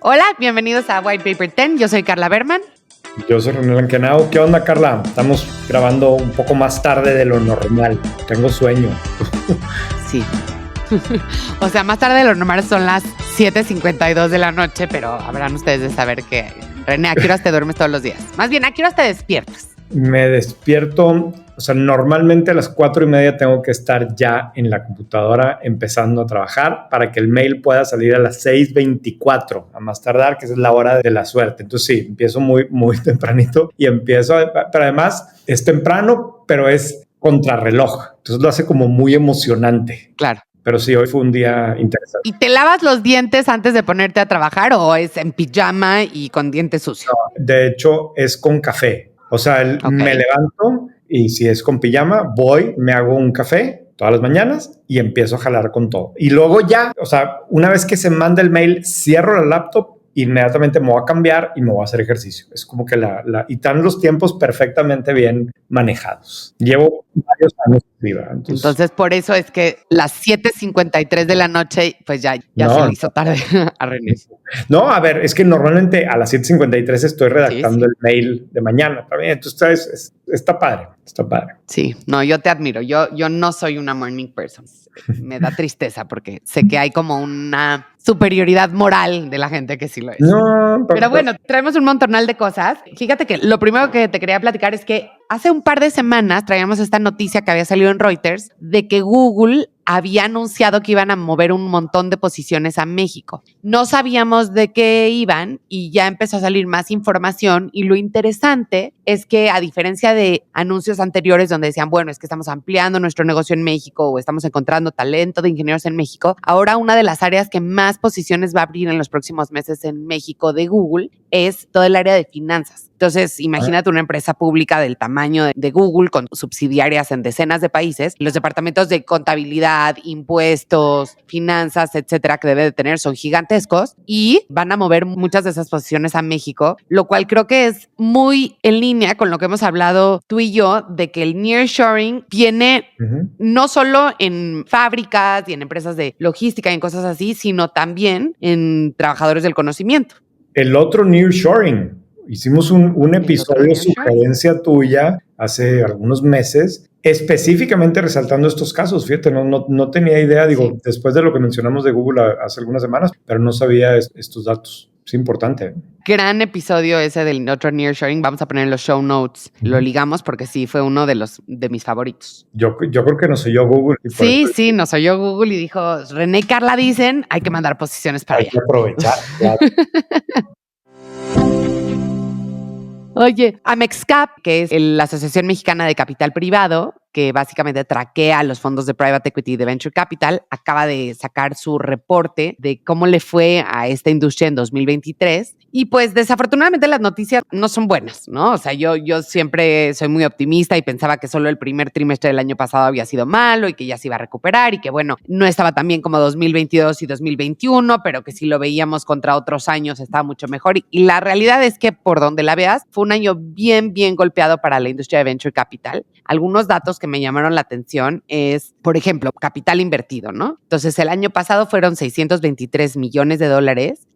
Hola, bienvenidos a White Paper 10. Yo soy Carla Berman. Yo soy René Lankenau. ¿Qué onda, Carla? Estamos grabando un poco más tarde de lo normal. Tengo sueño. Sí. O sea, más tarde de lo normal son las 7:52 de la noche, pero habrán ustedes de saber que, René, ¿a qué horas te duermes todos los días? Más bien, ¿a qué horas te despiertas? Me despierto, o sea, normalmente a las 4:30 tengo que estar ya en la computadora empezando a trabajar para que el mail pueda salir a las 6:24, a más tardar, que es la hora de la suerte. Entonces sí, empiezo muy tempranito y pero además es temprano, pero es contrarreloj. Entonces lo hace como muy emocionante. Claro. Pero sí, hoy fue un día interesante. ¿Y te lavas los dientes antes de ponerte a trabajar o es en pijama y con dientes sucios? No, de hecho, es con café. O sea, me levanto y si es con pijama, voy, me hago un café todas las mañanas y empiezo a jalar con todo. Y luego ya, o sea, una vez que se manda el mail, cierro la laptop, inmediatamente me voy a cambiar y me voy a hacer ejercicio. Es como que y están los tiempos perfectamente bien manejados. Llevo varios años arriba. Entonces, por eso es que las 7:53 de la noche, pues ya se le hizo tarde a René. No, a ver, es que normalmente a las 7:53 estoy redactando el mail de mañana también. Entonces, está padre, está padre. Sí, no, yo te admiro. Yo no soy una morning person. Me da tristeza porque sé que hay como una superioridad moral de la gente que sí lo es. No, pero bueno, traemos un montonal de cosas. Fíjate que lo primero que te quería platicar es que hace un par de semanas traíamos esta noticia que había salido en Reuters de que Google había anunciado que iban a mover un montón de posiciones a México. No sabíamos de qué iban y ya empezó a salir más información y lo interesante es que a diferencia de anuncios anteriores donde decían, bueno, es que estamos ampliando nuestro negocio en México o estamos encontrando talento de ingenieros en México, ahora una de las áreas que más posiciones va a abrir en los próximos meses en México de Google es todo el área de finanzas. Entonces, imagínate una empresa pública del tamaño de Google con subsidiarias en decenas de países. Los departamentos de contabilidad, impuestos, finanzas, etcétera, que debe de tener son gigantescos y van a mover muchas de esas posiciones a México, lo cual creo que es muy en línea con lo que hemos hablado tú y yo de que el nearshoring viene no solo en fábricas y en empresas de logística y en cosas así, sino también en trabajadores del conocimiento. El otro nearshoring. Hicimos un episodio de sugerencia tuya hace algunos meses, específicamente resaltando estos casos. Fíjate, no tenía idea, digo, después de lo que mencionamos de Google hace algunas semanas, pero no sabía estos datos. Es importante. Gran episodio ese del otro nearshoring. Vamos a poner en los show notes. Lo ligamos porque sí, fue uno de mis favoritos. Yo creo que nos oyó Google. Sí, nos oyó Google y dijo, René y Carla dicen, hay que mandar posiciones para allá. Hay que aprovechar, claro. Oye, Amexcap, que es la Asociación Mexicana de Capital Privado, que básicamente traquea los fondos de private equity y de venture capital, acaba de sacar su reporte de cómo le fue a esta industria en 2023. Y pues desafortunadamente las noticias no son buenas, ¿no? O sea, yo siempre soy muy optimista y pensaba que solo el primer trimestre del año pasado había sido malo y que ya se iba a recuperar y que bueno, no estaba tan bien como 2022 y 2021, pero que si lo veíamos contra otros años estaba mucho mejor. Y la realidad es que por donde la veas, fue un año bien golpeado para la industria de venture capital. Algunos datos que me llamaron la atención es, por ejemplo, capital invertido, ¿no? Entonces, el año pasado fueron $623 millones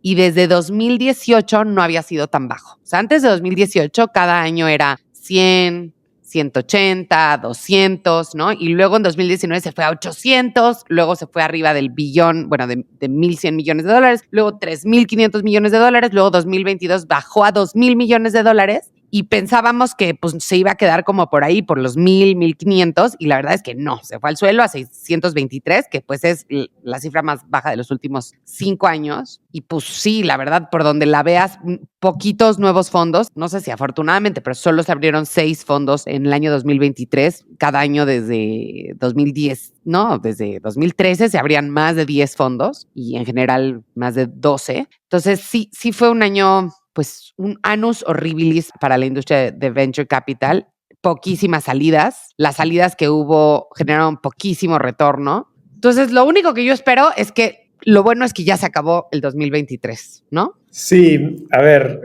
y desde 2018 no había sido tan bajo. O sea, antes de 2018 cada año era 100, 180, 200, ¿no? Y luego en 2019 se fue a 800, luego se fue arriba del billón, bueno, de 1,100 millones de dólares, luego 3,500 millones de dólares, luego 2022 bajó a 2,000 millones de dólares. Y pensábamos que pues, se iba a quedar como por ahí, por los 1,500, y la verdad es que no, se fue al suelo a 623, que pues es la cifra más baja de los últimos 5 años. Y pues sí, la verdad, por donde la veas, poquitos nuevos fondos, no sé si afortunadamente, pero solo se abrieron 6 fondos en el año 2023, cada año desde 2010, no, desde 2013 se abrían más de 10 fondos y en general más de 12. Entonces sí fue un año, pues un annus horribilis para la industria de venture capital, poquísimas salidas, las salidas que hubo generaron poquísimo retorno. Entonces lo único que yo espero es que lo bueno es que ya se acabó el 2023, ¿no? Sí, a ver,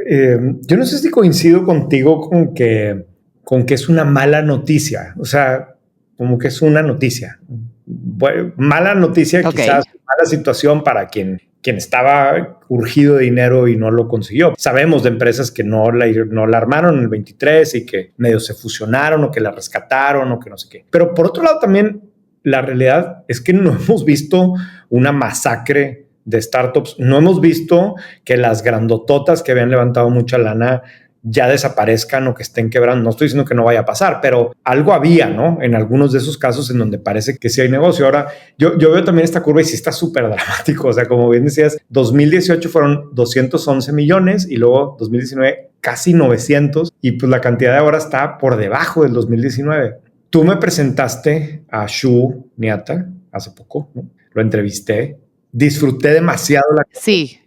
yo no sé si coincido contigo con que es una mala noticia, o sea, como que es una noticia. Bueno, mala noticia, quizás mala situación para quien quien estaba urgido de dinero y no lo consiguió. Sabemos de empresas que no la armaron en el 23 y que medio se fusionaron o que la rescataron o que no sé qué. Pero por otro lado también la realidad es que no hemos visto una masacre de startups. No hemos visto que las grandototas que habían levantado mucha lana ya desaparezcan o que estén quebrando. No estoy diciendo que no vaya a pasar, pero algo había, ¿no? En algunos de esos casos en donde parece que sí hay negocio. Ahora, yo veo también esta curva y sí está súper dramático. O sea, como bien decías, 2018 fueron 211 millones y luego 2019 casi 900 y pues la cantidad de ahora está por debajo del 2019. Tú me presentaste a Shu Niata hace poco, ¿no? Lo entrevisté. Disfruté demasiado la... Sí,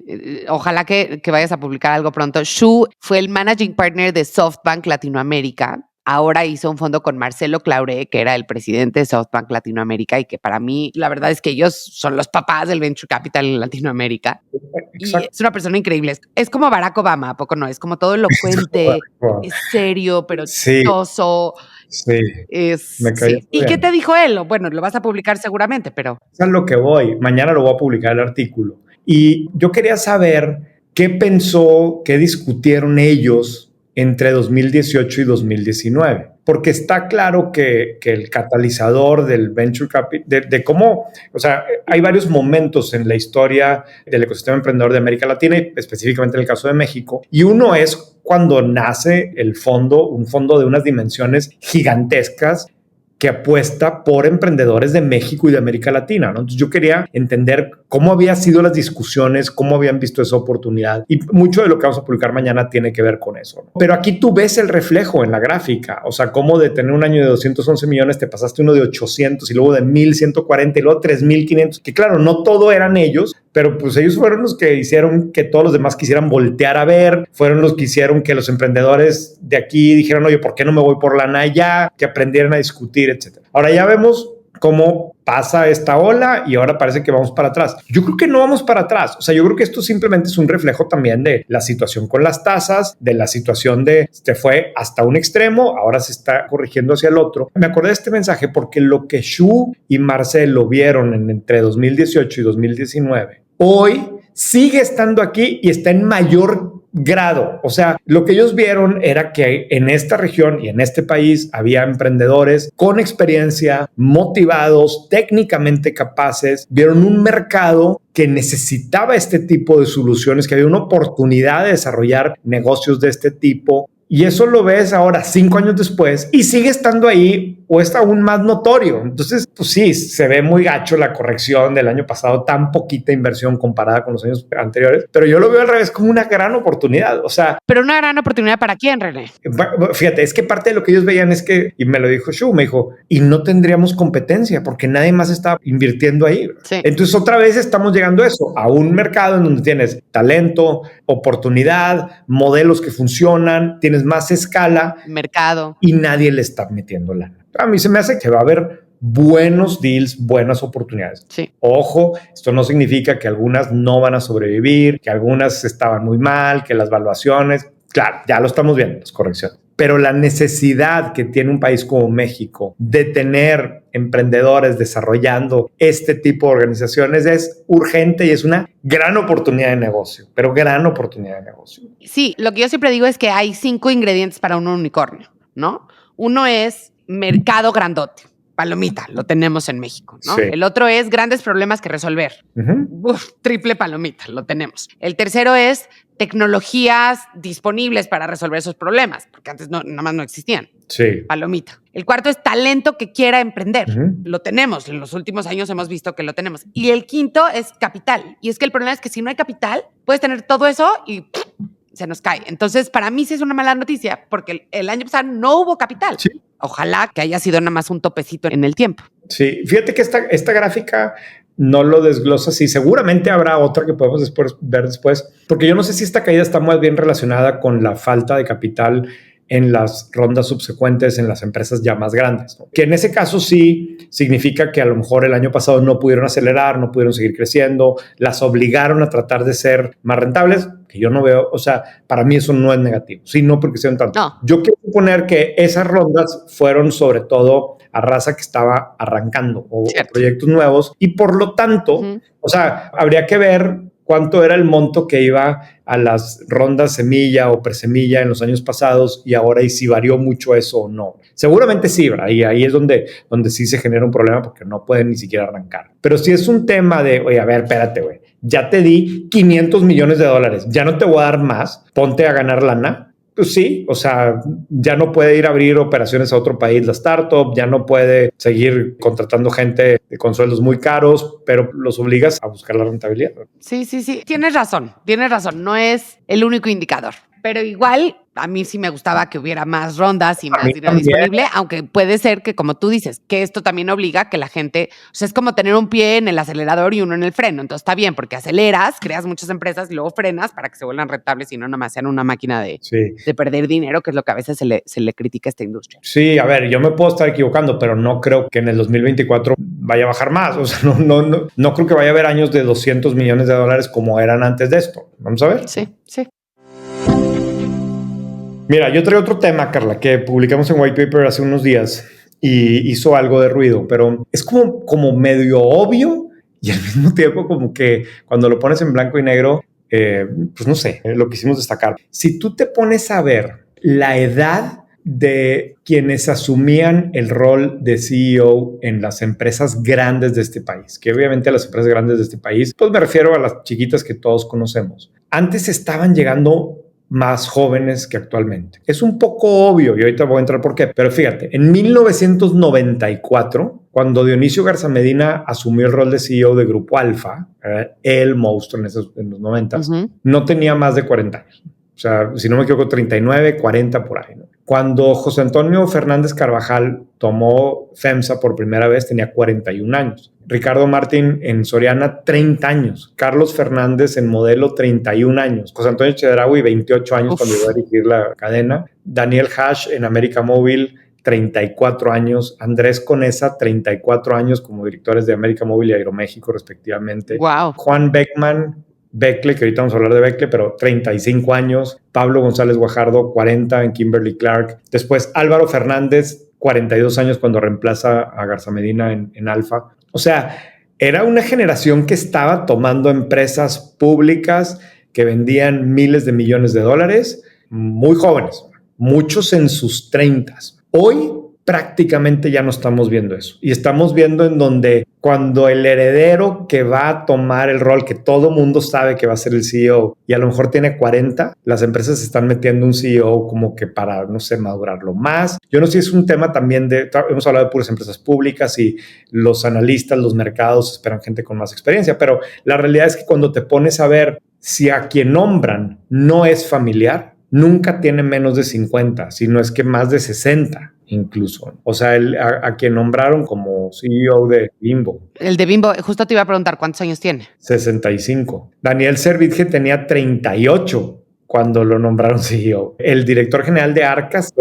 ojalá que vayas a publicar algo pronto. Shu fue el managing partner de SoftBank Latinoamérica. Ahora hizo un fondo con Marcelo Claure, que era el presidente de SoftBank Latinoamérica y que para mí, la verdad es que ellos son los papás del Venture Capital en Latinoamérica. Exacto. Y es una persona increíble. Es como Barack Obama, ¿a poco no? Es como todo elocuente, es serio, pero chistoso. Sí, me cayó sí. ¿Y qué te dijo él? Bueno, lo vas a publicar seguramente, pero... Es a lo que voy. Mañana lo voy a publicar el artículo. Y yo quería saber qué pensó, qué discutieron ellos entre 2018 y 2019. Porque está claro que el catalizador del venture capital, de cómo, o sea, hay varios momentos en la historia del ecosistema emprendedor de América Latina y específicamente en el caso de México. Y uno es cuando nace el fondo, un fondo de unas dimensiones gigantescas que apuesta por emprendedores de México y de América Latina, ¿no? Entonces yo quería entender cómo habían sido las discusiones, cómo habían visto esa oportunidad y mucho de lo que vamos a publicar mañana tiene que ver con eso, ¿no? Pero aquí tú ves el reflejo en la gráfica, o sea, cómo de tener un año de 211 millones te pasaste uno de 800 y luego de 1,140 y luego 3,500, que claro, no todo eran ellos, pero pues ellos fueron los que hicieron que todos los demás quisieran voltear a ver, fueron los que hicieron que los emprendedores de aquí dijeran, oye, ¿por qué no me voy por lana allá? Que aprendieran a discutir, etcétera. Ahora ya vemos cómo pasa esta ola y ahora parece que vamos para atrás. Yo creo que no vamos para atrás. O sea, yo creo que esto simplemente es un reflejo también de la situación con las tasas, de la situación de se fue hasta un extremo, ahora se está corrigiendo hacia el otro. Me acordé de este mensaje porque lo que Shu y Marcelo vieron entre 2018 y 2019, hoy sigue estando aquí y está en mayor grado. O sea, lo que ellos vieron era que en esta región y en este país había emprendedores con experiencia, motivados, técnicamente capaces, vieron un mercado que necesitaba este tipo de soluciones, que había una oportunidad de desarrollar negocios de este tipo. Y eso lo ves ahora 5 años después y sigue estando ahí o es aún más notorio. Entonces, pues sí, se ve muy gacho la corrección del año pasado, tan poquita inversión comparada con los años anteriores, pero yo lo veo al revés como una gran oportunidad. O sea, pero una gran oportunidad ¿para quién, René? Fíjate, es que parte de lo que ellos veían es que, y me lo dijo Shu, me dijo, y no tendríamos competencia porque nadie más está invirtiendo ahí. Sí. Entonces otra vez estamos llegando a eso, a un mercado en donde tienes talento, oportunidad, modelos que funcionan, tienes más escala, mercado y nadie le está metiendo lana. A mí se me hace que va a haber buenos deals, buenas oportunidades. Sí. Ojo, esto no significa que algunas no van a sobrevivir, que algunas estaban muy mal, que las valuaciones, claro, ya lo estamos viendo, las correcciones. Pero la necesidad que tiene un país como México de tener emprendedores desarrollando este tipo de organizaciones es urgente y es una gran oportunidad de negocio, pero gran oportunidad de negocio. Sí, lo que yo siempre digo es que hay 5 ingredientes para un unicornio, ¿no? Uno es mercado grandote. Palomita, lo tenemos en México, ¿no? Sí. El otro es grandes problemas que resolver. Triple palomita, lo tenemos. El tercero es tecnologías disponibles para resolver esos problemas, porque antes nada más no existían. Sí. Palomita. El cuarto es talento que quiera emprender. Lo tenemos. En los últimos años hemos visto que lo tenemos. Y el quinto es capital. Y es que el problema es que si no hay capital, puedes tener todo eso y se nos cae. Entonces, para mí sí es una mala noticia porque el año pasado no hubo capital. Sí. Ojalá que haya sido nada más un topecito en el tiempo. Sí, fíjate que esta gráfica no lo desglosa así. Seguramente habrá otra que podemos ver después, porque yo no sé si esta caída está muy bien relacionada con la falta de capital en las rondas subsecuentes en las empresas ya más grandes, ¿no? Que en ese caso sí significa que a lo mejor el año pasado no pudieron acelerar, no pudieron seguir creciendo, las obligaron a tratar de ser más rentables, que yo no veo, o sea, para mí eso no es negativo, sino porque sean tanto. No. Yo quiero suponer que esas rondas fueron sobre todo a raza que estaba arrancando o proyectos nuevos y por lo tanto, o sea, habría que ver cuánto era el monto que iba a las rondas semilla o presemilla en los años pasados y ahora y si varió mucho eso o no. Seguramente sí, ¿verdad? Y ahí es donde sí se genera un problema porque no pueden ni siquiera arrancar. Pero si es un tema de, oye, a ver, espérate, güey, ya te di $500 millones, ya no te voy a dar más, ponte a ganar lana. Pues sí, o sea, ya no puede ir a abrir operaciones a otro país la startup, ya no puede seguir contratando gente con sueldos muy caros, pero los obligas a buscar la rentabilidad. Sí. Tienes razón. No es el único indicador. Pero igual, a mí sí me gustaba que hubiera más rondas y más dinero disponible, aunque puede ser que, como tú dices, que esto también obliga a que la gente, o sea, es como tener un pie en el acelerador y uno en el freno. Entonces está bien, porque aceleras, creas muchas empresas y luego frenas para que se vuelvan rentables y no nomás sean una máquina de perder dinero, que es lo que a veces se le critica a esta industria. Sí, a ver, yo me puedo estar equivocando, pero no creo que en el 2024 vaya a bajar más. O sea, no creo que vaya a haber años de $200 millones como eran antes de esto. Vamos a ver. Sí. Mira, yo traigo otro tema, Carla, que publicamos en White Paper hace unos días y hizo algo de ruido, pero es como medio obvio y al mismo tiempo como que cuando lo pones en blanco y negro, pues no sé, lo quisimos destacar. Si tú te pones a ver la edad de quienes asumían el rol de CEO en las empresas grandes de este país, que obviamente a las empresas grandes de este país, pues me refiero a las chiquitas que todos conocemos. Antes estaban llegando más jóvenes que actualmente. Es un poco obvio y ahorita voy a entrar por qué, pero fíjate, en 1994, cuando Dionisio Garzamedina asumió el rol de CEO de Grupo Alfa, el monstruo en los 90s, no tenía más de 40 años. O sea, si no me equivoco, 39, 40 por ahí, ¿no? Cuando José Antonio Fernández Carvajal tomó FEMSA por primera vez, tenía 41 años. Ricardo Martín en Soriana, 30 años. Carlos Fernández en Modelo, 31 años. José Antonio Chedraui, 28 años cuando iba a dirigir la cadena. Daniel Hash en América Móvil, 34 años. Andrés Conesa, 34 años como directores de América Móvil y Aeroméxico, respectivamente. Wow. Juan Beckle, que ahorita vamos a hablar de Beckle, pero 35 años. Pablo González Guajardo, 40 en Kimberly Clark. Después Álvaro Fernández, 42 años cuando reemplaza a Garzamedina en Alfa. O sea, era una generación que estaba tomando empresas públicas que vendían miles de millones de dólares, muy jóvenes, muchos en sus 30s. Hoy prácticamente ya no estamos viendo eso. Y estamos viendo en donde cuando el heredero que va a tomar el rol, que todo mundo sabe que va a ser el CEO y a lo mejor tiene 40, las empresas están metiendo un CEO como que para, no sé, madurarlo más. Yo no sé si es un tema también hemos hablado de puras empresas públicas y los analistas, los mercados esperan gente con más experiencia, pero la realidad es que cuando te pones a ver si a quien nombran no es familiar, nunca tiene menos de 50, sino es que más de 60. Incluso. O sea, a quien nombraron como CEO de Bimbo. El de Bimbo, justo te iba a preguntar cuántos años tiene. 65. Daniel Servitje tenía 38 cuando lo nombraron CEO. El director general de Arcas.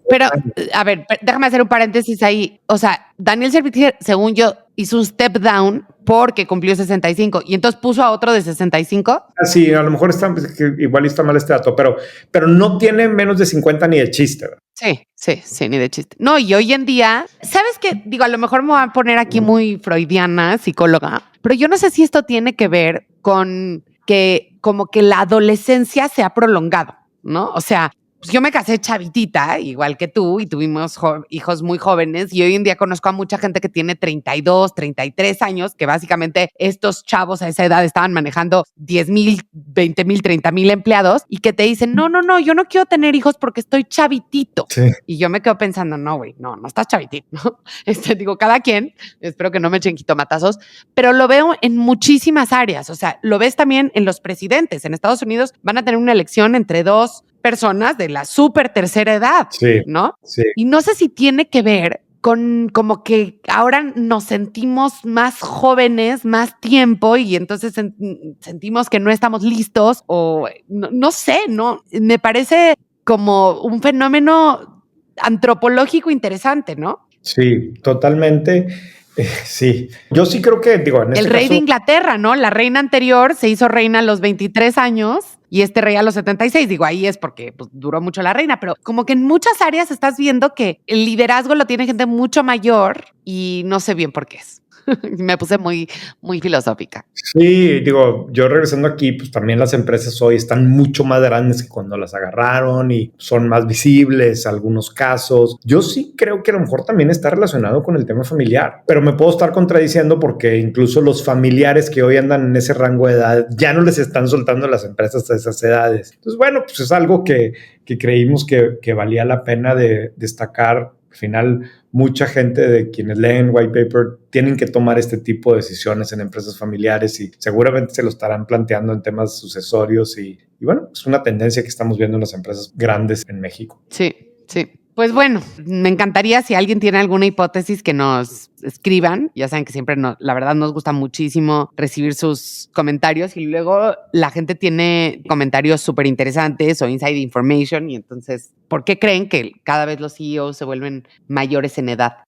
Pero, a ver, déjame hacer un paréntesis ahí. O sea, Daniel Servitje, según yo, hizo un step down porque cumplió 65 y entonces puso a otro de 65. Sí, a lo mejor igual está mal este dato, pero no tiene menos de 50 ni de chiste, ¿verdad? Sí, ni de chiste. No, y hoy en día, ¿sabes qué? Digo, a lo mejor me voy a poner aquí muy freudiana, psicóloga, pero yo no sé si esto tiene que ver con que como que la adolescencia se ha prolongado, ¿no? O sea, pues yo me casé chavitita, igual que tú, y tuvimos hijos muy jóvenes, y hoy en día conozco a mucha gente que tiene 32, 33 años, que básicamente estos chavos a esa edad estaban manejando 10,000, 20,000, 30,000 empleados, y que te dicen, no, yo no quiero tener hijos porque estoy chavitito. Sí. Y yo me quedo pensando, no, güey, no estás chavitito, ¿no? Digo, cada quien, espero que no me echen quitomatazos, pero lo veo en muchísimas áreas. O sea, lo ves también en los presidentes. En Estados Unidos van a tener una elección entre dos personas de la súper tercera edad, sí, ¿no? Sí. Y no sé si tiene que ver con como que ahora nos sentimos más jóvenes, más tiempo, y entonces sentimos que no estamos listos, o no sé, ¿no? Me parece como un fenómeno antropológico interesante, ¿no? Sí, totalmente. Sí, yo sí creo que, en este el rey de Inglaterra, ¿no? La reina anterior se hizo reina a los 23 años y este rey a los 76. Digo, ahí es porque pues, duró mucho la reina, pero como que en muchas áreas estás viendo que el liderazgo lo tiene gente mucho mayor y no sé bien por qué es. Me puse muy, muy filosófica. Sí, digo, yo regresando aquí, pues también las empresas hoy están mucho más grandes que cuando las agarraron y son más visibles algunos casos. Yo sí creo que a lo mejor también está relacionado con el tema familiar, pero me puedo estar contradiciendo porque incluso los familiares que hoy andan en ese rango de edad ya no les están soltando las empresas a esas edades. Entonces, bueno, pues es algo que creímos que valía la pena de destacar. Al final, mucha gente de quienes leen white paper tienen que tomar este tipo de decisiones en empresas familiares y seguramente se lo estarán planteando en temas sucesorios y bueno, es una tendencia que estamos viendo en las empresas grandes en México. Sí, sí. Pues bueno, me encantaría si alguien tiene alguna hipótesis que nos escriban. Ya saben que siempre la verdad nos gusta muchísimo recibir sus comentarios y luego la gente tiene comentarios súper interesantes o inside information y entonces, ¿por qué creen que cada vez los CEOs se vuelven mayores en edad?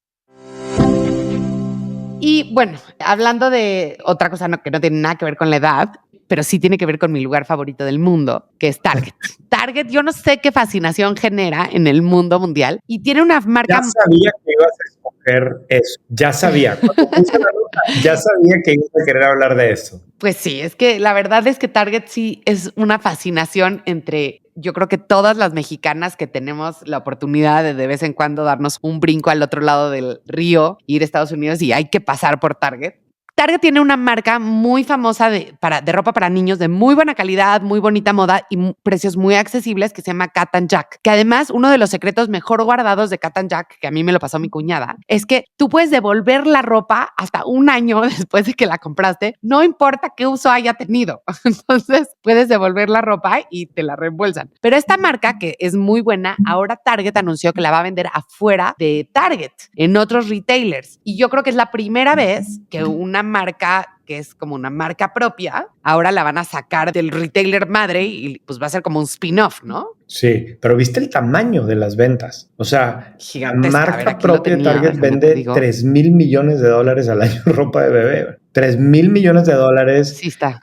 Y bueno, hablando de otra cosa que no tiene nada que ver con la edad, pero sí tiene que ver con mi lugar favorito del mundo, que es Target. Target, yo no sé qué fascinación genera en el mundo mundial y tiene una marca... Ya sabía que ibas a escoger eso, ya sabía. Cuando puse la nota, ya sabía que ibas a querer hablar de eso. Pues sí, es que la verdad es que Target sí es una fascinación entre... Yo creo que todas las mexicanas que tenemos la oportunidad de vez en cuando darnos un brinco al otro lado del río, ir a Estados Unidos y hay que pasar por Target. Target tiene una marca muy famosa de ropa para niños de muy buena calidad, muy bonita moda y precios muy accesibles que se llama Cat & Jack. Que además, uno de los secretos mejor guardados de Cat & Jack, que a mí me lo pasó mi cuñada, es que tú puedes devolver la ropa hasta un año después de que la compraste, no importa qué uso haya tenido. Entonces, puedes devolver la ropa y te la reembolsan. Pero esta marca, que es muy buena, ahora Target anunció que la va a vender afuera de Target, en otros retailers. Y yo creo que es la primera vez que una marca que es como una marca propia, ahora la van a sacar del retailer madre y pues va a ser como un spin-off, ¿no? Sí, pero viste el tamaño de las ventas. O sea, gigantesca. La marca propia de Target vende $3,000 millones al año ropa de bebé. $3,000 millones. Sí está.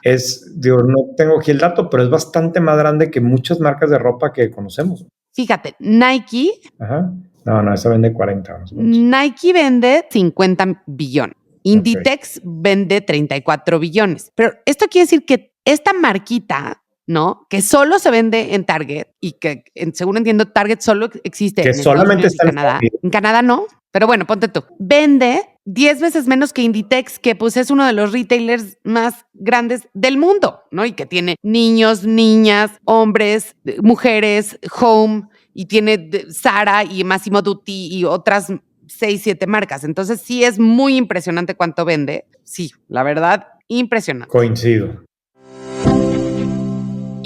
Digo, no tengo aquí el dato, pero es bastante más grande que muchas marcas de ropa que conocemos. Fíjate, Nike. Ajá. No, esa vende 40. Nike vende 50 billones. Inditex vende 34 billones. Pero esto quiere decir que esta marquita, ¿no? Que solo se vende en Target y que, según entiendo, Target solo existe que en solamente Estados Unidos y Canadá. En Canadá no, pero bueno, ponte tú. Vende 10 veces menos que Inditex, que pues es uno de los retailers más grandes del mundo, ¿no? Y que tiene niños, niñas, hombres, mujeres, home, y tiene Zara y Massimo Dutti y otras 6, 7 marcas. Entonces sí es muy impresionante cuánto vende. Sí, la verdad, impresionante. Coincido.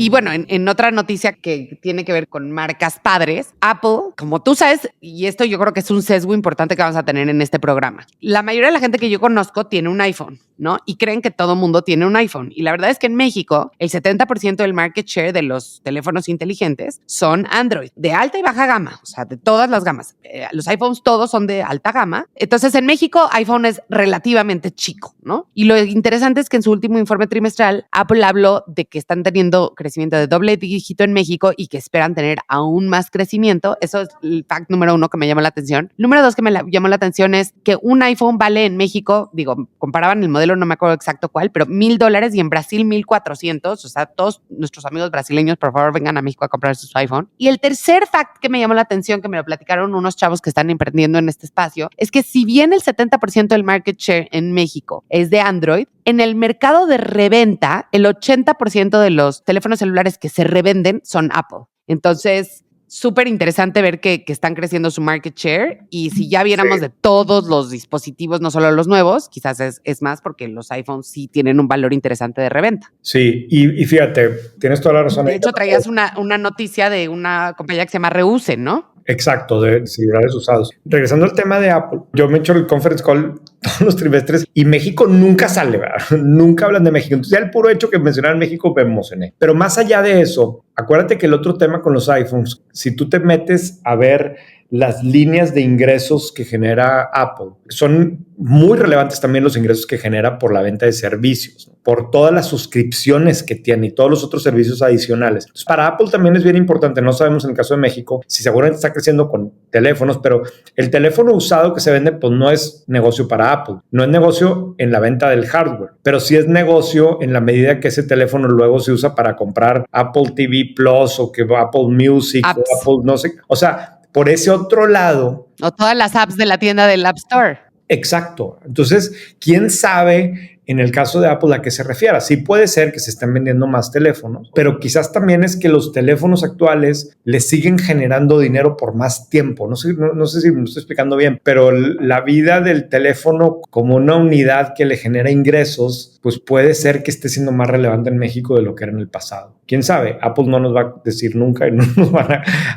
Y bueno, en otra noticia que tiene que ver con marcas padres, Apple, como tú sabes, y esto yo creo que es un sesgo importante que vamos a tener en este programa. La mayoría de la gente que yo conozco tiene un iPhone, ¿no? Y creen que todo mundo tiene un iPhone. Y la verdad es que en México, el 70% del market share de los teléfonos inteligentes son Android, de alta y baja gama, o sea, de todas las gamas. Los iPhones todos son de alta gama. Entonces, en México, iPhone es relativamente chico, ¿no? Y lo interesante es que en su último informe trimestral, Apple habló de que están teniendo crecimiento de doble dígito en México y que esperan tener aún más crecimiento. Eso es el fact número 1 que me llamó la atención. Número 2 que me llamó la atención es que un iPhone vale en México, digo, comparaban el modelo, no me acuerdo exacto cuál, pero $1,000 y en Brasil 1,400. O sea, todos nuestros amigos brasileños, por favor, vengan a México a comprar su iPhone. Y el tercer fact que me llamó la atención, que me lo platicaron unos chavos que están emprendiendo en este espacio, es que si bien el 70% del market share en México es de Android, en el mercado de reventa, el 80% de los teléfonos celulares que se revenden son Apple. Entonces, súper interesante ver que están creciendo su market share y si ya viéramos de todos los dispositivos, no solo los nuevos, quizás es más porque los iPhones sí tienen un valor interesante de reventa. Sí, y fíjate, tienes toda la razón. De hecho, traías una noticia de una compañía que se llama Reuse, ¿no? Exacto, de celulares usados. Regresando al tema de Apple, yo me echo el conference call todos los trimestres y México nunca sale, ¿verdad? Nunca hablan de México. Entonces ya el puro hecho que mencionaran México me emocioné. Pero más allá de eso, acuérdate que el otro tema con los iPhones, si tú te metes a ver las líneas de ingresos que genera Apple, son muy relevantes también los ingresos que genera por la venta de servicios, ¿no? por todas las suscripciones que tiene y todos los otros servicios adicionales. Entonces, para Apple también es bien importante. No sabemos en el caso de México si seguramente está creciendo con teléfonos, pero el teléfono usado que se vende pues no es negocio para Apple. No es negocio en la venta del hardware, pero sí es negocio en la medida que ese teléfono luego se usa para comprar Apple TV Plus o que Apple Music apps. o Apple no sé. O sea, por ese otro lado. O todas las apps de la tienda del App Store. Exacto. Entonces, ¿quién sabe en el caso de Apple a qué se refiera? Sí puede ser que se estén vendiendo más teléfonos, pero quizás también es que los teléfonos actuales les siguen generando dinero por más tiempo. No sé si me estoy explicando bien, pero la vida del teléfono como una unidad que le genera ingresos, pues puede ser que esté siendo más relevante en México de lo que era en el pasado. ¿Quién sabe? Apple no nos va a decir nunca y no nos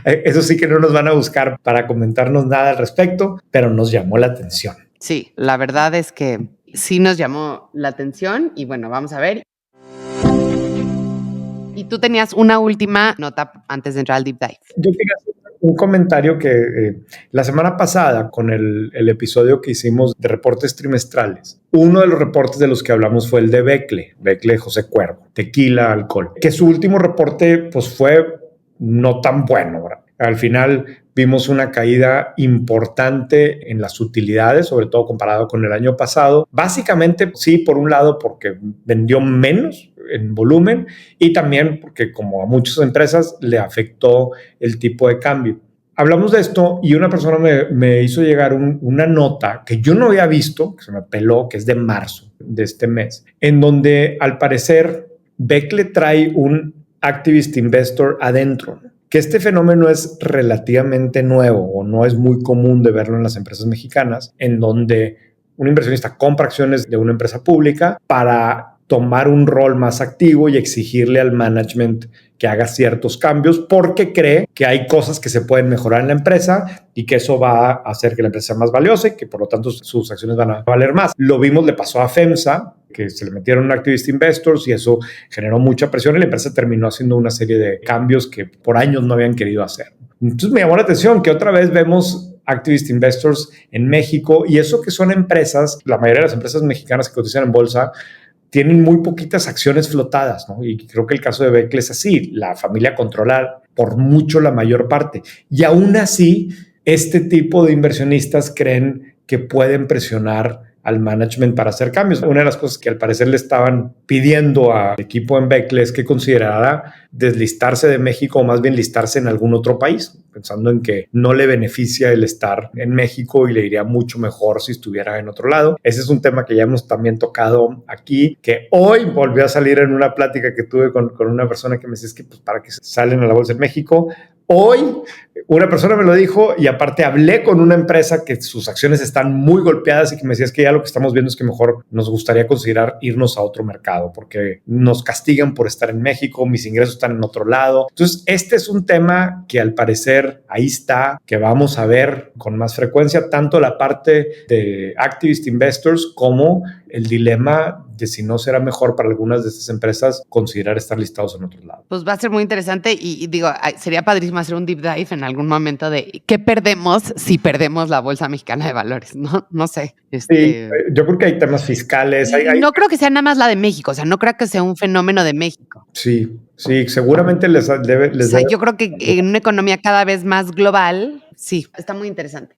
eso sí que no nos van a buscar para comentarnos nada al respecto, pero nos llamó la atención. Sí, la verdad es que sí nos llamó la atención y bueno, vamos a ver. Y tú tenías una última nota antes de entrar al Deep Dive. Yo quería hacer un comentario que la semana pasada con el episodio que hicimos de reportes trimestrales, uno de los reportes de los que hablamos fue el de Becle José Cuervo, tequila, alcohol, que su último reporte pues fue no tan bueno, ¿verdad? Al final vimos una caída importante en las utilidades, sobre todo comparado con el año pasado. Básicamente, sí, por un lado, porque vendió menos en volumen y también porque, como a muchas empresas, le afectó el tipo de cambio. Hablamos de esto y una persona me hizo llegar una nota que yo no había visto, que se me peló, que es de marzo de este mes, en donde al parecer Becle trae un activist investor adentro, que este fenómeno es relativamente nuevo o no es muy común de verlo en las empresas mexicanas, en donde un inversionista compra acciones de una empresa pública para tomar un rol más activo y exigirle al management que haga ciertos cambios porque cree que hay cosas que se pueden mejorar en la empresa y que eso va a hacer que la empresa sea más valiosa y que por lo tanto sus acciones van a valer más. Lo vimos, le pasó a FEMSA, que se le metieron activist investors y eso generó mucha presión y la empresa terminó haciendo una serie de cambios que por años no habían querido hacer. Entonces me llamó la atención que otra vez vemos activist investors en México y eso que son empresas, la mayoría de las empresas mexicanas que cotizan en bolsa tienen muy poquitas acciones flotadas, ¿no? Y creo que el caso de Becle es así. La familia controla por mucho la mayor parte. Y aún así, este tipo de inversionistas creen que pueden presionar al management para hacer cambios. Una de las cosas que al parecer le estaban pidiendo al equipo en Becle es que considerara deslistarse de México o más bien listarse en algún otro país, pensando en que no le beneficia el estar en México y le iría mucho mejor si estuviera en otro lado. Ese es un tema que ya hemos también tocado aquí, que hoy volvió a salir en una plática que tuve con una persona que me decía que pues, para que salen a la bolsa en México. Hoy una persona me lo dijo y aparte hablé con una empresa que sus acciones están muy golpeadas y que me decía es que ya lo que estamos viendo es que mejor nos gustaría considerar irnos a otro mercado porque nos castigan por estar en México, mis ingresos están en otro lado. Entonces, este es un tema que al parecer ahí está, que vamos a ver con más frecuencia, tanto la parte de activist investors como el dilema de si no será mejor para algunas de estas empresas considerar estar listados en otro lado. Pues va a ser muy interesante y digo, sería padrísimo hacer un deep dive en algún momento de qué perdemos si perdemos la Bolsa Mexicana de Valores, ¿no? No sé. Sí, yo creo que hay temas fiscales. No creo que sea nada más la de México, o sea, no creo que sea un fenómeno de México. Sí, seguramente les debe. Yo creo que en una economía cada vez más global, sí, está muy interesante.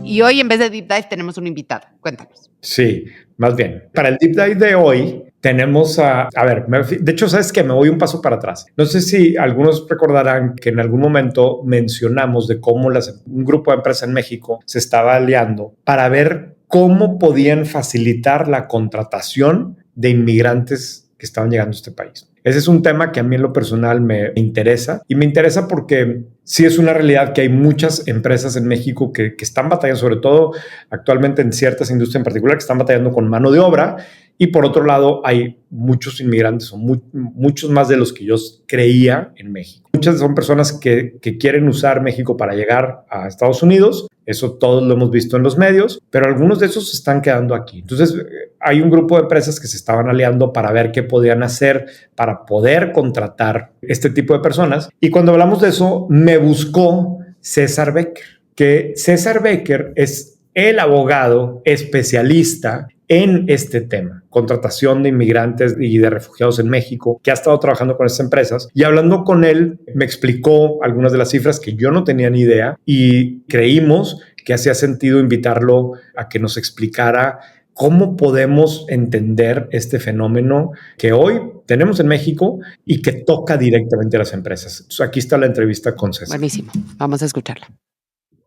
Y hoy, en vez de Deep Dive, tenemos un invitado. Cuéntanos. Sí, más bien. Para el Deep Dive de hoy, tenemos de hecho, ¿sabes qué? Me voy un paso para atrás. No sé si algunos recordarán que en algún momento mencionamos de cómo un grupo de empresas en México se estaba aliando para ver cómo podían facilitar la contratación de inmigrantes que estaban llegando a este país. Ese es un tema que a mí en lo personal me interesa y me interesa porque sí es una realidad que hay muchas empresas en México que están batallando, sobre todo actualmente en ciertas industrias en particular, que están batallando con mano de obra y por otro lado hay muchos inmigrantes o muchos más de los que yo creía en México. Muchas son personas que quieren usar México para llegar a Estados Unidos. Eso todos lo hemos visto en los medios, pero algunos de esos se están quedando aquí. Entonces, hay un grupo de empresas que se estaban aliando para ver qué podían hacer para poder contratar este tipo de personas. Y cuando hablamos de eso, me buscó César Becker, que César Becker es el abogado especialista en este tema. contratación de inmigrantes y de refugiados en México, que ha estado trabajando con estas empresas. Y hablando con él, me explicó algunas de las cifras que yo no tenía ni idea y creímos que hacía sentido invitarlo a que nos explicara cómo podemos entender este fenómeno que hoy tenemos en México y que toca directamente a las empresas. Entonces, aquí está la entrevista con César. Buenísimo. Vamos a escucharla.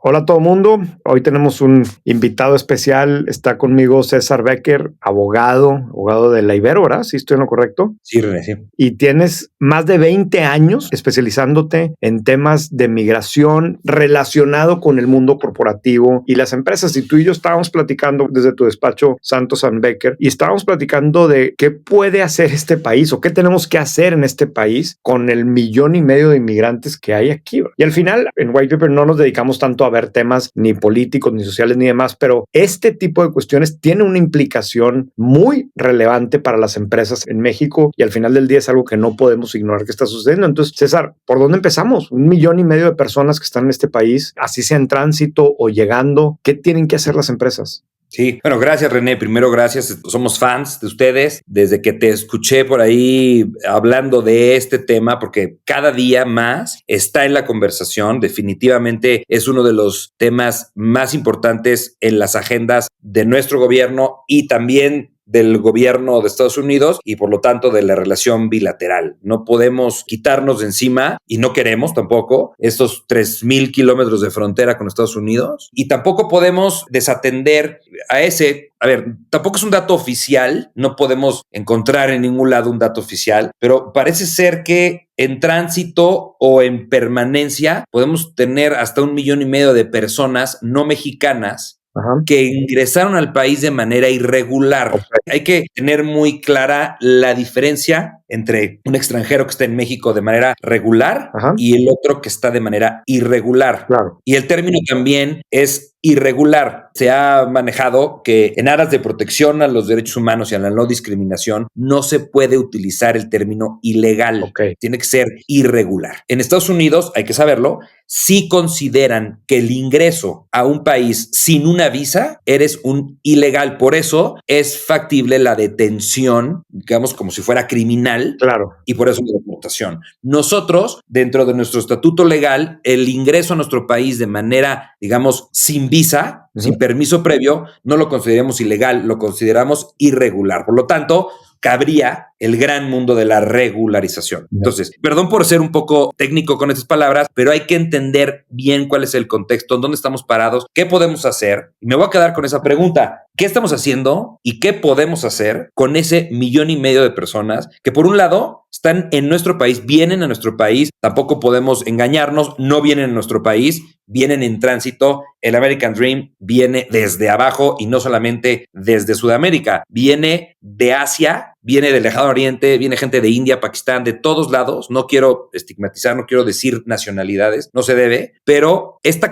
Hola a todo mundo. Hoy tenemos un invitado especial. Está conmigo César Becker, abogado de la Ibero, ¿verdad? ¿Sí estoy en lo correcto? Sí, René, sí. Y tienes más de 20 años especializándote en temas de migración relacionado con el mundo corporativo y las empresas. Y tú y yo estábamos platicando desde tu despacho Santos & Becker y estábamos platicando de qué puede hacer este país o qué tenemos que hacer en este país con el 1.5 millones de inmigrantes que hay aquí. Y al final, en White Paper no nos dedicamos tanto a ver temas ni políticos, ni sociales, ni demás, pero este tipo de cuestiones tiene una implicación muy relevante para las empresas en México y al final del día es algo que no podemos ignorar que está sucediendo. Entonces, César, ¿por dónde empezamos? 1,5 millones de personas que están en este país, así sea en tránsito o llegando, ¿qué tienen que hacer las empresas? Sí, bueno, gracias René. Primero, gracias. Somos fans de ustedes desde que te escuché por ahí hablando de este tema, porque cada día más está en la conversación. Definitivamente es uno de los temas más importantes en las agendas de nuestro gobierno y también del gobierno de Estados Unidos y por lo tanto de la relación bilateral. No podemos quitarnos de encima y no queremos tampoco estos 3,000 kilómetros de frontera con Estados Unidos y tampoco podemos desatender a ese. A ver, tampoco es un dato oficial, no podemos encontrar en ningún lado un dato oficial, pero parece ser que en tránsito o en permanencia podemos tener hasta 1,5 millones de personas no mexicanas que ingresaron al país de manera irregular. Okay. Hay que tener muy clara la diferencia entre un extranjero que está en México de manera regular y el otro que está de manera irregular. Claro. Y el término también es irregular. Se ha manejado que en aras de protección a los derechos humanos y a la no discriminación no se puede utilizar el término ilegal. Okay. Tiene que ser irregular. En Estados Unidos, hay que saberlo, sí consideran que el ingreso a un país sin una visa eres un ilegal. Por eso es factible la detención, digamos, como si fuera criminal. Claro. Y por eso la deportación. Nosotros, dentro de nuestro estatuto legal, el ingreso a nuestro país de manera, digamos, sin visa, sin permiso previo, no lo consideramos ilegal, lo consideramos irregular. Por lo tanto, cabría el gran mundo de la regularización. Entonces, perdón por ser un poco técnico con estas palabras, pero hay que entender bien cuál es el contexto, dónde estamos parados, qué podemos hacer. Y me voy a quedar con esa pregunta. ¿Qué estamos haciendo y qué podemos hacer con ese 1,5 millones de personas que, por un lado, están en nuestro país, vienen a nuestro país? Tampoco podemos engañarnos, no vienen a nuestro país, vienen en tránsito. El American Dream viene desde abajo y no solamente desde Sudamérica, viene de Asia, viene del Lejano Oriente, viene gente de India, Pakistán, de todos lados. No quiero estigmatizar, no quiero decir nacionalidades, no se debe, pero estas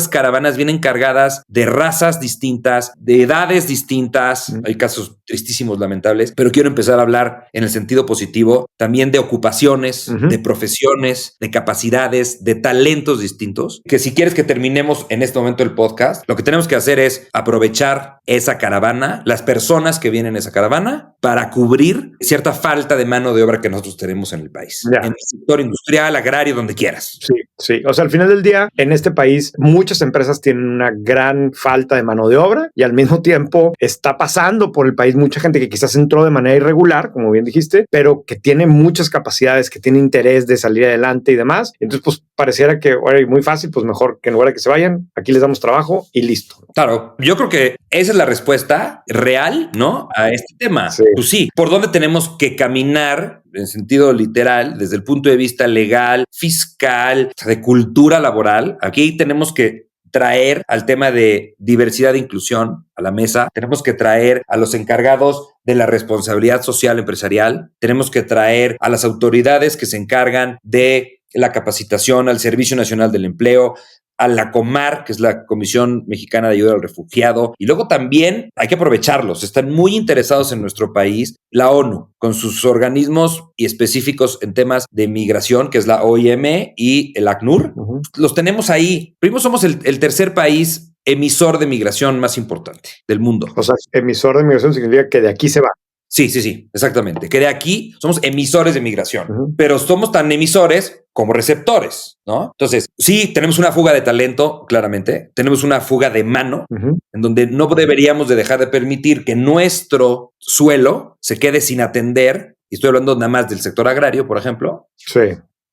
caravanas vienen cargadas de razas distintas, de edades distintas. Hay casos tristísimos, lamentables, pero quiero empezar a hablar en el sentido positivo también de ocupaciones, de profesiones, de capacidades, de talentos distintos, que si quieres que terminemos en este momento el podcast, lo que tenemos que hacer es aprovechar esa caravana, las personas que vienen en esa caravana, para cubrir cierta falta de mano de obra que nosotros tenemos en el país, en el sector industrial, agrario, donde quieras. Sí. O sea, al final del día, en este país, muchas empresas tienen una gran falta de mano de obra y al mismo tiempo está pasando por el país mucha gente que quizás entró de manera irregular, como bien dijiste, pero que tiene muchas capacidades, que tiene interés de salir adelante y demás. Entonces, pues pareciera que muy fácil, pues mejor que en lugar de que se vayan, aquí les damos trabajo y listo. Claro, yo creo que esa es la respuesta real, ¿no? A este tema. Sí. Pues sí, ¿por dónde tenemos que caminar en sentido literal, desde el punto de vista legal, fiscal, de cultura laboral? Aquí tenemos que traer al tema de diversidad e inclusión a la mesa. Tenemos que traer a los encargados de la responsabilidad social empresarial. Tenemos que traer a las autoridades que se encargan de la capacitación, al Servicio Nacional del Empleo, a la COMAR, que es la Comisión Mexicana de Ayuda al Refugiado. Y luego también hay que aprovecharlos. Están muy interesados en nuestro país. La ONU, con sus organismos y específicos en temas de migración, que es la OIM y el ACNUR, los tenemos ahí. Primero, somos el tercer país emisor de migración más importante del mundo. O sea, emisor de migración significa que de aquí se va. Sí, exactamente. Que de aquí somos emisores de migración, pero somos tan emisores como receptores, ¿no? Entonces, sí, tenemos una fuga de talento, claramente. Tenemos una fuga de mano, en donde no deberíamos de dejar de permitir que nuestro suelo se quede sin atender. Y estoy hablando nada más del sector agrario, por ejemplo. Sí.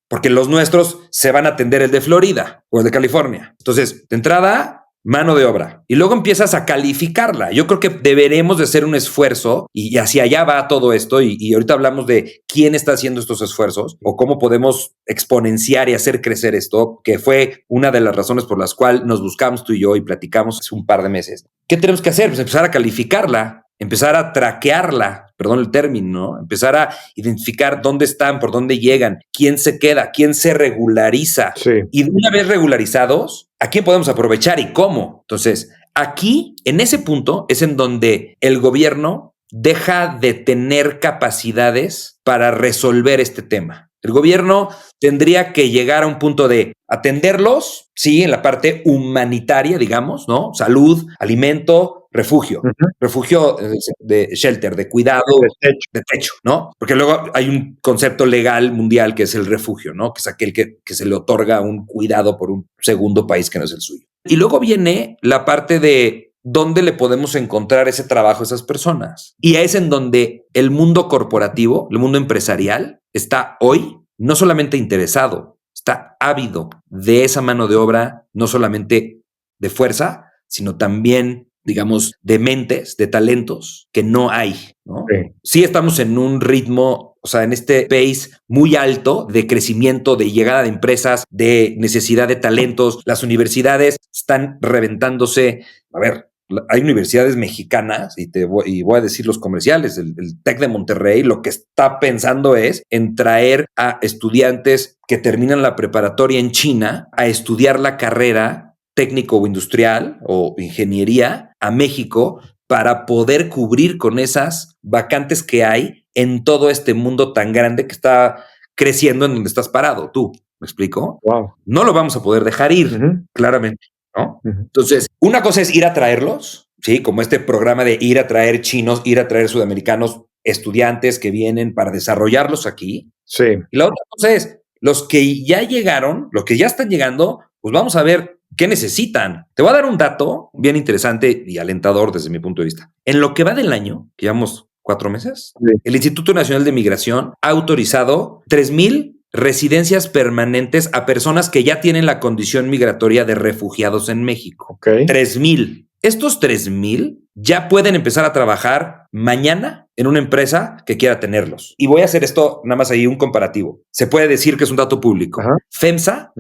Porque los nuestros se van a atender el de Florida o el de California. Entonces, de entrada, mano de obra. Y luego empiezas a calificarla. Yo creo que deberemos de hacer un esfuerzo y hacia allá va todo esto. Y ahorita hablamos de quién está haciendo estos esfuerzos o cómo podemos exponenciar y hacer crecer esto, que fue una de las razones por las cuales nos buscamos tú y yo y platicamos hace un par de meses. ¿Qué tenemos que hacer? Pues empezar a calificarla, empezar a traquearla, perdón el término, ¿no? Empezar a identificar dónde están, por dónde llegan, quién se queda, quién se regulariza. Sí. Y una vez regularizados, ¿a quién podemos aprovechar y cómo? Entonces, aquí, en ese punto, es en donde el gobierno deja de tener capacidades para resolver este tema. El gobierno tendría que llegar a un punto de atenderlos, sí, en la parte humanitaria, digamos, ¿no? Salud, alimento, refugio. Refugio de shelter, de cuidado, de techo, ¿no? Porque luego hay un concepto legal mundial que es el refugio, ¿no? Que es aquel que se le otorga un cuidado por un segundo país que no es el suyo. Y luego viene la parte de dónde le podemos encontrar ese trabajo a esas personas. Y es en donde el mundo corporativo, el mundo empresarial, está hoy no solamente interesado, está ávido de esa mano de obra, no solamente de fuerza, sino también, digamos, de mentes, de talentos que no hay, ¿no? Sí estamos en un ritmo, o sea, en este pace muy alto de crecimiento, de llegada de empresas, de necesidad de talentos. Las universidades están reventándose. A ver, hay universidades mexicanas y voy a decir los comerciales, el TEC de Monterrey lo que está pensando es en traer a estudiantes que terminan la preparatoria en China a estudiar la carrera técnico o industrial o ingeniería a México para poder cubrir con esas vacantes que hay en todo este mundo tan grande que está creciendo en donde estás parado. ¿Tú me explico? Wow. No lo vamos a poder dejar ir, claramente, ¿no? Entonces, una cosa es ir a traerlos, ¿sí? Como este programa de ir a traer chinos, ir a traer sudamericanos, estudiantes que vienen para desarrollarlos aquí. Sí. Y la otra cosa es, los que ya llegaron, los que ya están llegando, pues vamos a ver qué necesitan. Te voy a dar un dato bien interesante y alentador desde mi punto de vista. En lo que va del año, que llevamos 4 meses, el Instituto Nacional de Migración ha autorizado 3,000 residencias permanentes a personas que ya tienen la condición migratoria de refugiados en México. 3,000. Estos 3,000 ya pueden empezar a trabajar mañana en una empresa que quiera tenerlos. Y voy a hacer esto nada más ahí un comparativo. Se puede decir que es un dato público. FEMSA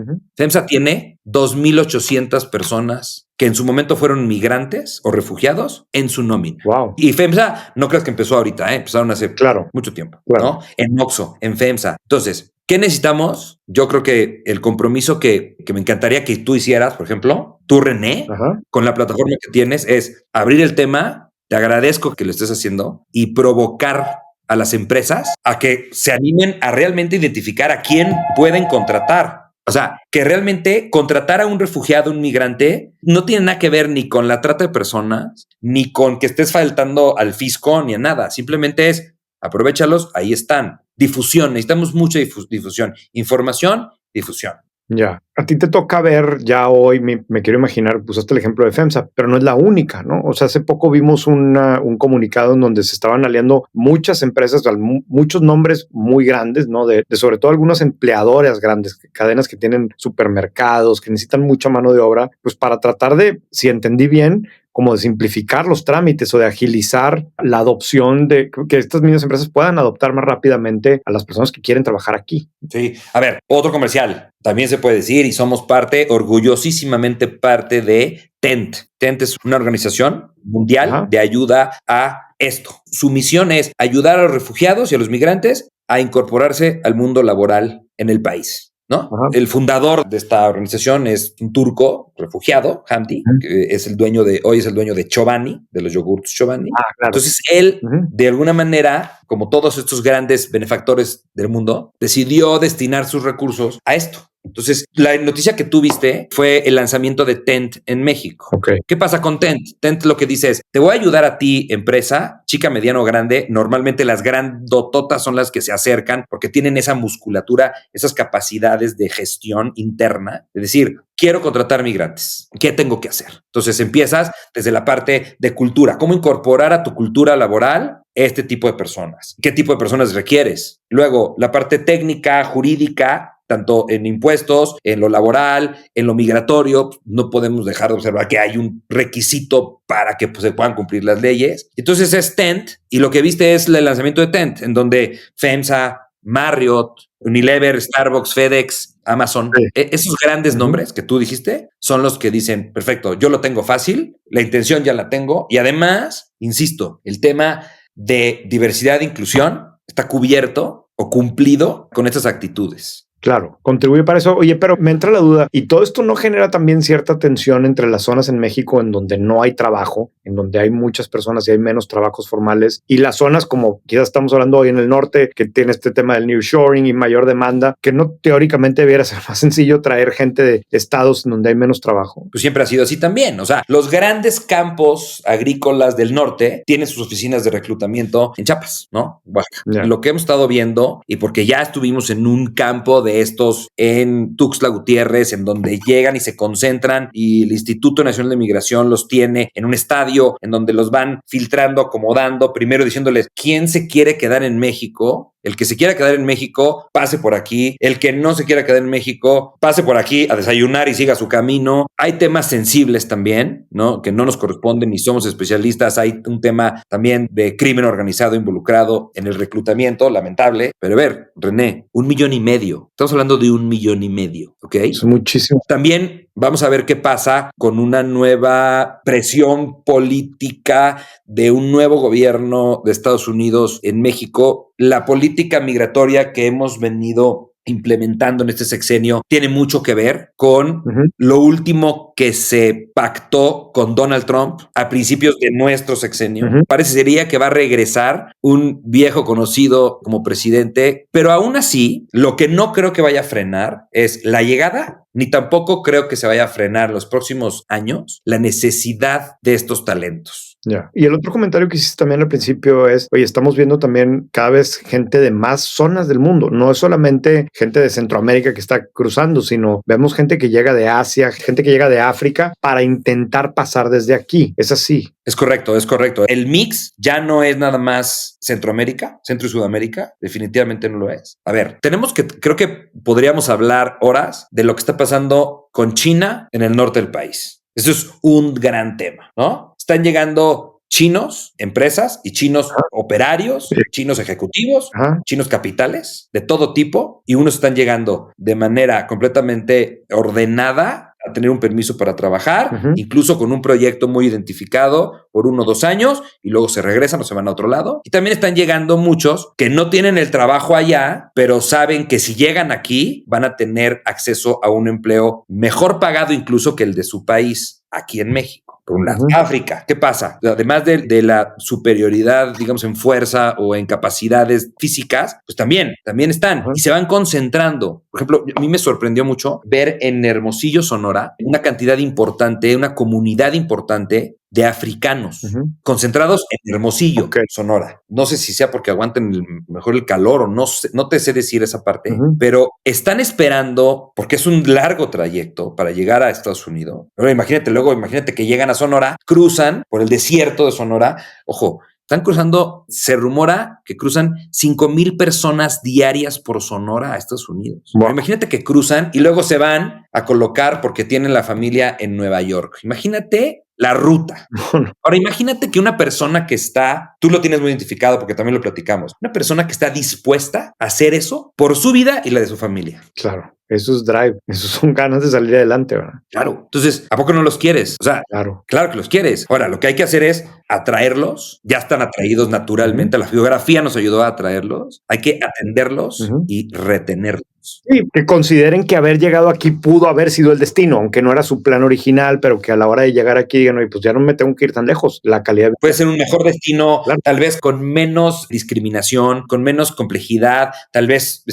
tiene 2,800 personas que en su momento fueron migrantes o refugiados en su nómina. Wow. Y FEMSA, no creas que empezó ahorita, empezaron hace mucho tiempo, ¿no? En Oxxo, en FEMSA. Entonces, ¿qué necesitamos? Yo creo que el compromiso que me encantaría que tú hicieras, por ejemplo, tú, René, con la plataforma que tienes, es abrir el tema. Te agradezco que lo estés haciendo y provocar a las empresas a que se animen a realmente identificar a quién pueden contratar. O sea, que realmente contratar a un refugiado, un migrante, no tiene nada que ver ni con la trata de personas, ni con que estés faltando al fisco, ni a nada. Simplemente es aprovéchalos, ahí están. Difusión, necesitamos mucha difusión. Información, difusión. Ya. A ti te toca ver ya hoy, me quiero imaginar, usaste el ejemplo de FEMSA, pero no es la única, ¿no? O sea, hace poco vimos un comunicado en donde se estaban aliando muchas empresas, muchos nombres muy grandes, ¿no? De sobre todo algunas empleadoras grandes, cadenas que tienen supermercados, que necesitan mucha mano de obra, pues para tratar de, si entendí bien, como de simplificar los trámites o de agilizar la adopción de que estas mismas empresas puedan adoptar más rápidamente a las personas que quieren trabajar aquí. Sí. A ver, otro comercial. También se puede decir y somos parte, orgullosísimamente parte de TENT. TENT es una organización mundial de ayuda a esto. Su misión es ayudar a los refugiados y a los migrantes a incorporarse al mundo laboral en el país, ¿no? El fundador de esta organización es un turco refugiado, Hamdi, que es el dueño hoy es el dueño de Chobani, de los yogurts Chobani. Claro. Entonces él, de alguna manera, como todos estos grandes benefactores del mundo, decidió destinar sus recursos a esto. Entonces, la noticia que tú viste fue el lanzamiento de Tent en México. Okay. ¿Qué pasa con Tent? Tent lo que dice es, te voy a ayudar a ti, empresa, chica, mediano o grande. Normalmente las grandototas son las que se acercan porque tienen esa musculatura, esas capacidades de gestión interna. Es decir, quiero contratar migrantes. ¿Qué tengo que hacer? Entonces empiezas desde la parte de cultura. ¿Cómo incorporar a tu cultura laboral este tipo de personas? ¿Qué tipo de personas requieres? Luego, la parte técnica, jurídica, tanto en impuestos, en lo laboral, en lo migratorio. No podemos dejar de observar que hay un requisito para que se puedan cumplir las leyes. Entonces es Tent, y lo que viste es el lanzamiento de Tent, en donde FEMSA, Marriott, Unilever, Starbucks, FedEx, Amazon, esos grandes nombres que tú dijiste son los que dicen, perfecto, yo lo tengo fácil, la intención ya la tengo, y además, insisto, el tema de diversidad e inclusión está cubierto o cumplido con estas actitudes. Claro, contribuye para eso. Oye, pero me entra la duda, ¿y todo esto no genera también cierta tensión entre las zonas en México en donde no hay trabajo, en donde hay muchas personas y hay menos trabajos formales, y las zonas como quizás estamos hablando hoy en el norte, que tiene este tema del nearshoring y mayor demanda, que no teóricamente debiera ser más sencillo traer gente de estados donde hay menos trabajo? Pues siempre ha sido así también. O sea, los grandes campos agrícolas del norte tienen sus oficinas de reclutamiento en Chiapas, ¿no? Oaxaca. Yeah. Lo que hemos estado viendo, y porque ya estuvimos en un campo de estos en Tuxtla Gutiérrez, en donde llegan y se concentran, y el Instituto Nacional de Migración los tiene en un estadio en donde los van filtrando, acomodando, primero diciéndoles quién se quiere quedar en México. El que se quiera quedar en México, pase por aquí. El que no se quiera quedar en México, pase por aquí a desayunar y siga su camino. Hay temas sensibles también, ¿no? Que no nos corresponden ni somos especialistas. Hay un tema también de crimen organizado involucrado en el reclutamiento, lamentable. Pero a ver, René, 1,5 millones. Estamos hablando de 1,5 millones, ¿ok? Es muchísimo. También vamos a ver qué pasa con una nueva presión política de un nuevo gobierno de Estados Unidos en México. La política migratoria que hemos venido implementando en este sexenio tiene mucho que ver con lo último que se pactó con Donald Trump a principios de nuestro sexenio. Parecería que va a regresar un viejo conocido como presidente, pero aún así, lo que no creo que vaya a frenar es la llegada, ni tampoco creo que se vaya a frenar los próximos años la necesidad de estos talentos. Ya. Y el otro comentario que hiciste también al principio es, oye, estamos viendo también cada vez gente de más zonas del mundo. No es solamente gente de Centroamérica que está cruzando, sino vemos gente que llega de Asia, gente que llega de África para intentar pasar desde aquí. Es así. Es correcto, es correcto. El mix ya no es nada más Centroamérica, Centro y Sudamérica. Definitivamente no lo es. A ver, creo que podríamos hablar horas de lo que está pasando con China en el norte del país. Eso es un gran tema, ¿no? Están llegando chinos, empresas, y chinos operarios, chinos ejecutivos, chinos capitales, de todo tipo, y unos están llegando de manera completamente ordenada a tener un permiso para trabajar, incluso con un proyecto muy identificado por 1 o 2 años, y luego se regresan o se van a otro lado. Y también están llegando muchos que no tienen el trabajo allá, pero saben que si llegan aquí van a tener acceso a un empleo mejor pagado incluso que el de su país, aquí en México. Por un lado. África, ¿qué pasa? Además de la superioridad, digamos, en fuerza o en capacidades físicas, pues también están y se van concentrando. Por ejemplo, a mí me sorprendió mucho ver en Hermosillo, Sonora, una cantidad importante, una comunidad importante de africanos concentrados en Hermosillo, Sonora. No sé si sea porque aguanten mejor el calor o no sé, no te sé decir esa parte, pero están esperando, porque es un largo trayecto para llegar a Estados Unidos. Pero imagínate que llegan a Sonora, cruzan por el desierto de Sonora. Ojo, están cruzando, se rumora que cruzan 5,000 personas diarias por Sonora a Estados Unidos. Wow. Imagínate que cruzan y luego se van a colocar porque tienen la familia en Nueva York. Imagínate la ruta. Ahora, imagínate que una persona que está, tú lo tienes muy identificado porque también lo platicamos, una persona que está dispuesta a hacer eso por su vida y la de su familia. Claro. Eso es drive, eso son ganas de salir adelante, ¿verdad? Claro. Entonces, ¿a poco no los quieres? O sea, claro que los quieres. Ahora, lo que hay que hacer es atraerlos. Ya están atraídos naturalmente. La geografía nos ayudó a atraerlos. Hay que atenderlos y retenerlos. Sí, que consideren que haber llegado aquí pudo haber sido el destino, aunque no era su plan original, pero que a la hora de llegar aquí digan, oye, pues ya no me tengo que ir tan lejos. La calidad puede ser un mejor destino, tal vez con menos discriminación, con menos complejidad, tal vez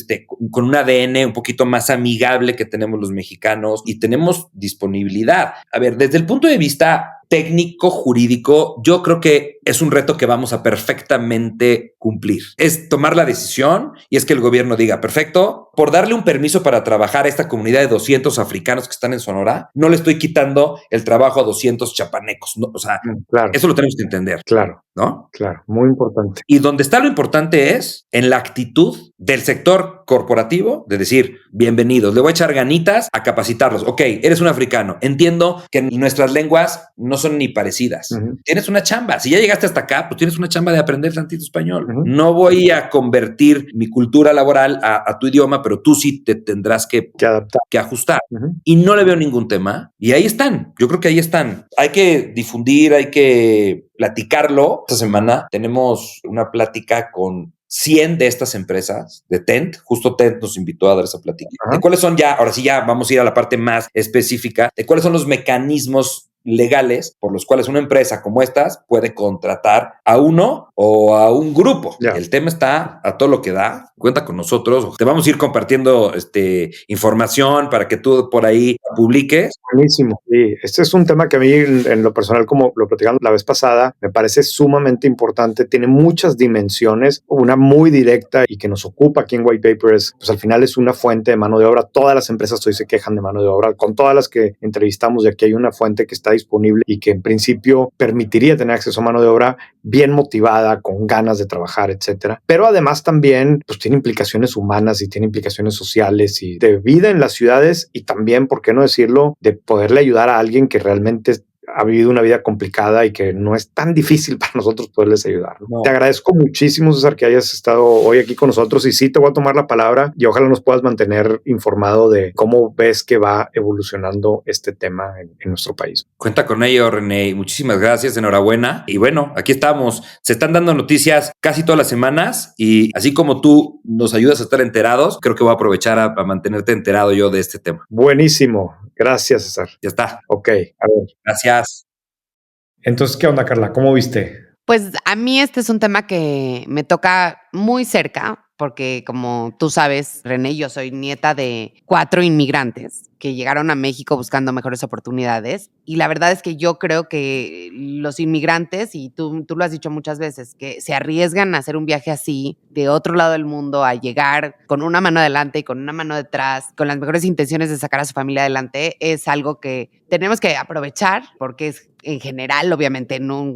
con un ADN un poquito más amigo amigable que tenemos los mexicanos y tenemos disponibilidad. A ver, desde el punto de vista técnico, jurídico, yo creo que es un reto que vamos a perfectamente cumplir. Es tomar la decisión y es que el gobierno diga, perfecto, por darle un permiso para trabajar a esta comunidad de 200 africanos que están en Sonora, no le estoy quitando el trabajo a 200 chapanecos. No, o sea, claro, eso lo tenemos que entender. claro, ¿no? Claro, muy importante. Y donde está lo importante es en la actitud del sector corporativo de decir, bienvenidos, le voy a echar ganitas a capacitarlos. Ok, eres un africano. Entiendo que nuestras lenguas no son ni parecidas. Tienes una chamba. Si ya llegaste hasta acá, pues tienes una chamba de aprender tantito español. No voy a convertir mi cultura laboral a tu idioma, pero tú sí te tendrás que adaptar, que ajustar. Y no le veo ningún tema. Y ahí están. Yo creo que ahí están. Hay que difundir, hay que platicarlo. Esta semana tenemos una plática con 100 de estas empresas de Tent. Justo Tent nos invitó a dar esa plática. ¿De cuáles son ya? Ahora sí ya vamos a ir a la parte más específica de cuáles son los mecanismos legales por los cuales una empresa como estas puede contratar a uno o a un grupo. El tema está a todo lo que da. Cuenta con nosotros. Te vamos a ir compartiendo información para que tú por ahí publiques. Buenísimo. Sí, este es un tema que a mí en lo personal, como lo platicamos la vez pasada, me parece sumamente importante. Tiene muchas dimensiones. Una muy directa y que nos ocupa aquí en White Paper es, pues al final es una fuente de mano de obra. Todas las empresas hoy se quejan de mano de obra. Con todas las que entrevistamos, de aquí hay una fuente que está disponible y que en principio permitiría tener acceso a mano de obra bien motivada, con ganas de trabajar, etcétera. Pero además también pues tiene implicaciones humanas y tiene implicaciones sociales y de vida en las ciudades y también, ¿por qué no decirlo?, de poderle ayudar a alguien que realmente ha vivido una vida complicada y que no es tan difícil para nosotros poderles ayudar, ¿no? No. Te agradezco muchísimo, César, que hayas estado hoy aquí con nosotros y sí te voy a tomar la palabra y ojalá nos puedas mantener informado de cómo ves que va evolucionando este tema en nuestro país. Cuenta con ello, René. Muchísimas gracias, enhorabuena. Y bueno, aquí estamos. Se están dando noticias casi todas las semanas y así como tú nos ayudas a estar enterados, creo que voy a aprovechar a mantenerte enterado yo de este tema. Buenísimo. Gracias, César. Ya está. Ok, a ver. Gracias. Entonces, ¿qué onda, Carla? ¿Cómo viste? Pues a mí este es un tema que me toca muy cerca porque, como tú sabes, René, yo soy nieta de 4 inmigrantes que llegaron a México buscando mejores oportunidades. Y la verdad es que yo creo que los inmigrantes, y tú lo has dicho muchas veces, que se arriesgan a hacer un viaje así, de otro lado del mundo, a llegar con una mano adelante y con una mano detrás, con las mejores intenciones de sacar a su familia adelante, es algo que tenemos que aprovechar, porque es en general, obviamente, no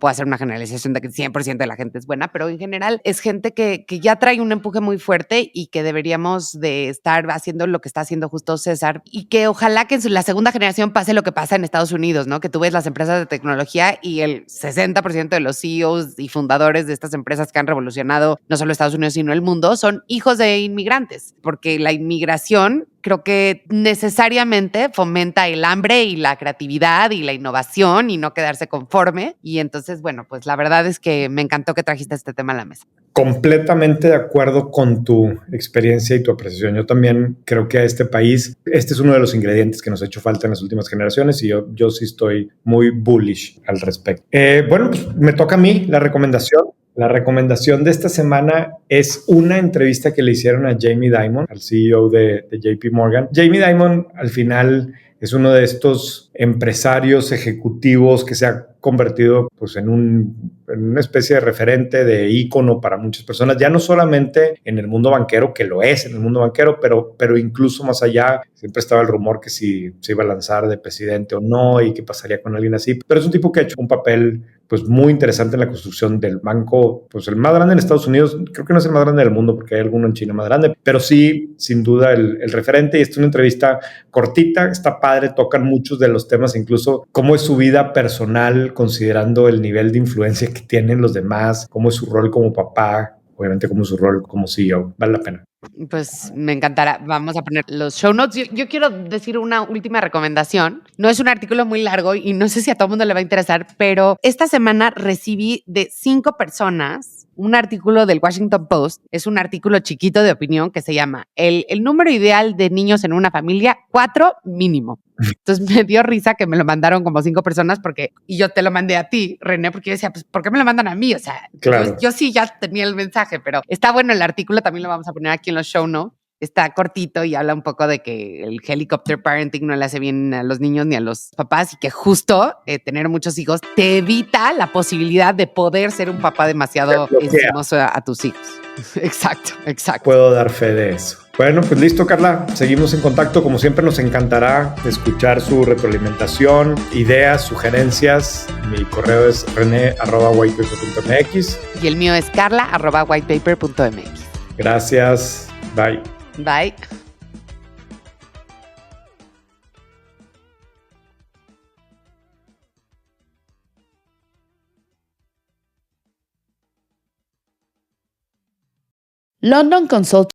puedo hacer una generalización de que 100% de la gente es buena, pero en general es gente que ya trae un empuje muy fuerte y que deberíamos de estar haciendo lo que está haciendo justo César, y que ojalá que en la segunda generación pase lo que pasa en Estados Unidos, ¿no? Que tú ves las empresas de tecnología y el 60% de los CEOs y fundadores de estas empresas que han revolucionado no solo Estados Unidos, sino el mundo, son hijos de inmigrantes, porque la inmigración creo que necesariamente fomenta el hambre y la creatividad y la innovación y no quedarse conforme. Y entonces, bueno, pues la verdad es que me encantó que trajiste este tema a la mesa. Completamente de acuerdo con tu experiencia y tu apreciación. Yo también creo que a este país, este es uno de los ingredientes que nos ha hecho falta en las últimas generaciones y yo sí estoy muy bullish al respecto. Bueno, pues me toca a mí la recomendación. La recomendación de esta semana es una entrevista que le hicieron a Jamie Dimon, al CEO de JP Morgan. Jamie Dimon al final es uno de estos empresarios ejecutivos que se ha convertido pues, en una especie de referente, de ícono para muchas personas, ya no solamente en el mundo banquero, que lo es en el mundo banquero, pero incluso más allá. Siempre estaba el rumor que si se iba a lanzar de presidente o no y qué pasaría con alguien así, pero es un tipo que ha hecho un papel pues muy interesante en la construcción del banco, pues el más grande en Estados Unidos. Creo que no es el más grande del mundo porque hay alguno en China más grande, pero sí, sin duda, el referente. Y esta es una entrevista cortita, está padre, tocan muchos de los temas, incluso cómo es su vida personal, considerando el nivel de influencia que tienen los demás, cómo es su rol como papá, obviamente cómo es su rol como CEO. Vale la pena. Pues me encantará. Vamos a poner los show notes. Yo quiero decir una última recomendación. No es un artículo muy largo y no sé si a todo el mundo le va a interesar, pero esta semana recibí de 5 personas un artículo del Washington Post. Es un artículo chiquito de opinión que se llama el número ideal de niños en una familia, 4 mínimo. Entonces me dio risa que me lo mandaron como 5 personas y yo te lo mandé a ti, René, porque yo decía, pues, ¿por qué me lo mandan a mí? O sea, claro. yo sí ya tenía el mensaje, pero está bueno el artículo, también lo vamos a poner aquí en los show notes. Está cortito y habla un poco de que el helicopter parenting no le hace bien a los niños ni a los papás y que justo tener muchos hijos te evita la posibilidad de poder ser un papá demasiado encimoso a tus hijos. Exacto. Puedo dar fe de eso. Bueno, pues listo, Carla. Seguimos en contacto. Como siempre, nos encantará escuchar su retroalimentación, ideas, sugerencias. Mi correo es rene@whitepaper.mx. Y el mío es carla@whitepaper.mx. Gracias. Bye. Bye. London Consult